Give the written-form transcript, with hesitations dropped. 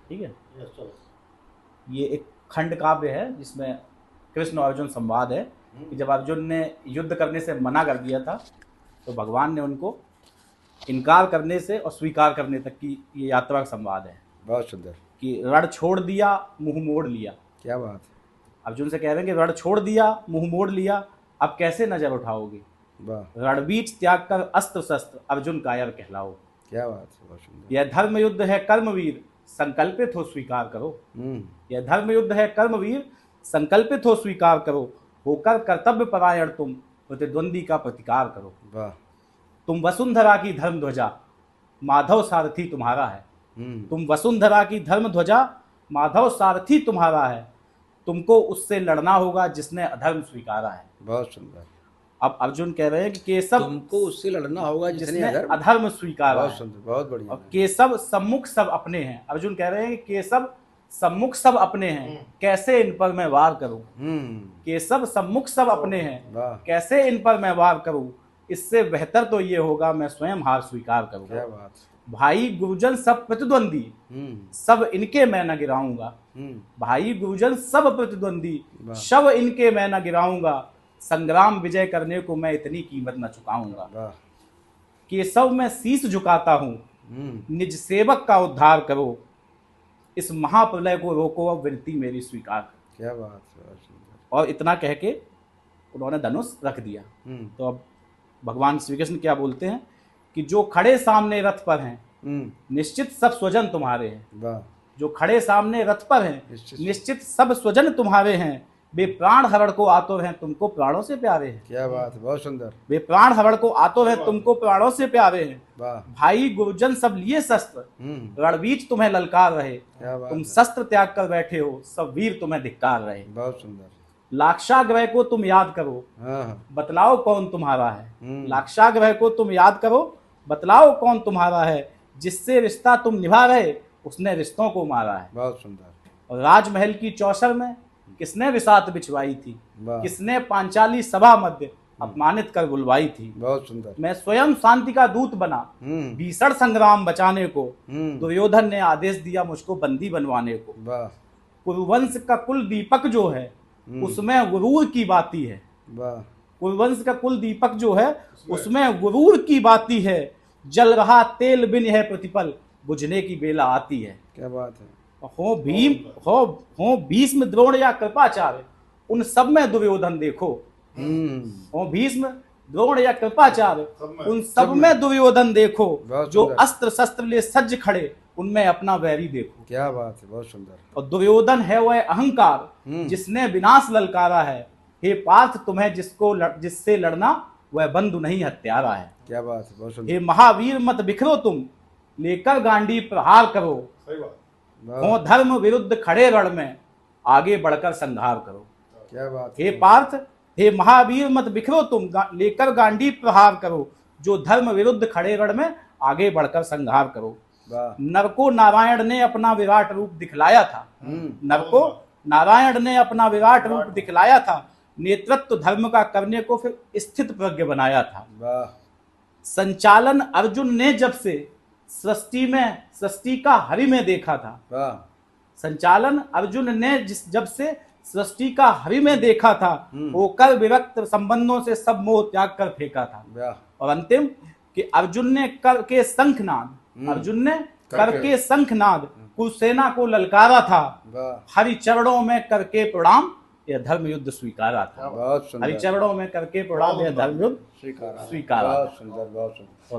ठीक है। ये एक खंड काव्य है जिसमें कृष्ण और अर्जुन संवाद है कि जब अर्जुन ने युद्ध करने से मना कर दिया था तो भगवान ने उनको इनकार करने से और स्वीकार करने तक की ये यात्रा का संवाद है। बहुत सुंदर। कि रण छोड़ दिया मुंह मोड़ लिया। क्या बात है। अर्जुन से कह रहे हैं कि रण छोड़ दिया मुंह मोड़ लिया, अब कैसे नजर उठाओगे। वाह। रणबीच त्याग कर अस्त्र शस्त्र अर्जुन कायर कहलाओ। क्या बात है, बहुत सुंदर। यह धर्म युद्ध है कर्मवीर संकल्पित हो स्वीकार करो। यह धर्म युद्ध है कर्मवीर संकल्पित हो स्वीकार करो। होकर कर्तव्य परायण तुम प्रतिद्वंदी का प्रतिकार करो। वाह। तुम वसुंधरा की धर्म ध्वजा माधव सारथी तुम्हारा है। तुम वसुंधरा की धर्म ध्वजा माधव सारथी तुम्हारा है। तुमको उससे लड़ना होगा जिसने अधर्म स्वीकारा है। बहुत सुंदर। अब अर्जुन कह रहे हैं कि केशव तुमको उससे लड़ना होगा जिसने अधर्म स्वीकारा है। बहुत सुंदर, बहुत बढ़िया। और केशव सम्मुख सब अपने हैं। अर्जुन कह रहे हैं कि केशव सम्मुख सब अपने हैं, कैसे इन पर मैं वार करूं। केशव सम्मुख सब अपने हैं, कैसे इन पर मैं वार करूं। इससे बेहतर तो ये होगा मैं स्वयं हार स्वीकार करूं। क्या बात। भाई गुरुजन सब प्रतिद्वंदी सब इनके मैं न गिराऊंगा। भाई गुरुजन सब प्रतिद्वंदी सब इनके मैं न गिराऊंगा। संग्राम विजय करने को मैं इतनी कीमत न चुकाऊंगा। केशव मैं शीश झुकाता हूं, निज सेवक का उद्धार करो। इस महाप्रलय को रोको, अब विनती मेरी स्वीकार करो। क्या बात है। और इतना कह के उन्होंने धनुष रख दिया। तो अब भगवान श्री कृष्ण क्या बोलते हैं कि जो खड़े सामने रथ पर हैं निश्चित सब स्वजन तुम्हारे हैं। जो खड़े सामने रथ पर हैं निश्चित सब स्वजन तुम्हारे हैं। वे प्राण हरण को आतुर हैं, तुमको प्राणों से प्यारे हैं। क्या बात है, बहुत सुंदर। वे प्राण हरण को आतुर हैं, तुमको प्राणों से प्यारे हैं। भाई गुरुजन सब लिए शस्त्र रणबीच तुम्हें ललकार रहे। तुम शस्त्र त्याग कर बैठे हो, सब वीर तुम्हें धिक्कार रहे। बहुत सुंदर। लाक्षागृह को तुम याद करो, बतलाओ कौन तुम्हारा है। लाक्षागृह को तुम याद करो, बतलाओ कौन तुम्हारा है। जिससे रिश्ता तुम निभा रहे उसने रिश्तों को मारा है। बहुत सुंदर। और राजमहल की चौसर में किसने विसात बिछवाई थी, किसने पांचाली सभा मध्य अपमानित कर बुलवाई थी। बहुत सुंदर। मैं स्वयं शांति का दूत बना भीषण संग्राम बचाने को। दुर्योधन ने आदेश दिया मुझको बंदी बनवाने को। कुरुवंश का कुल दीपक जो है उसमें गुरूर की बाती है। कुरुवंश का कुल दीपक जो है उसमें गुरूर की बाती है। जल रहा तेल बिन है प्रतिपल, बुझने की बेला आती है। क्या बात है। हो भीम हो भीष्म द्रोण या कृपाचार्य, उन सब में दुर्योधन देखो। हो भीष्म द्रोण या कृपाचार्य, उन सब में दुर्योधन देखो। जो अस्त्र शस्त्र ले सज्ज खड़े उनमें अपना वैरी देखो। क्या बात है, बहुत सुंदर। और दुर्योधन है वह अहंकार जिसने विनाश ललकारा है। हे पार्थ तुम्हें जिससे लड़ना वह बंधु नहीं हत्यारा है। क्या बात है, बहुत सुंदर। हे महावीर मत बिखरो तुम, लेकर गांडी प्रहार करो। हो धर्म विरुद्ध खड़े रण में आगे बढ़कर संहार करो। क्या बात। हे पार्थ हे महावीर मत बिखरो तुम, लेकर गांडी प्रहार करो। जो धर्म विरुद्ध खड़े रण में आगे बढ़कर संहार करो। नर को नारायण ने अपना विराट रूप दिखलाया था। नर को नारायण ने अपना विराट रूप दिखलाया था। नेतृत्व धर्म का करने को फिर स्थित प्रज्ञ बनाया था। संचालन अर्जुन ने जब से सृष्टि का हरि में देखा था। संचालन अर्जुन ने जब से सृष्टि का हरि में देखा था। होकर विरक्त संबंधों से सब मोह त्याग कर फेंका था। और अंतिम कि अर्जुन ने कर के शंखनाद कुरुसेना को ललकारा था। हरि चरणों में करके प्रणाम यह धर्म युद्ध स्वीकारा था। हरि चरणों में करके प्रणाम यह धर्म युद्ध स्वीकारा। बहुत सुंदर, बहुत सुंदर।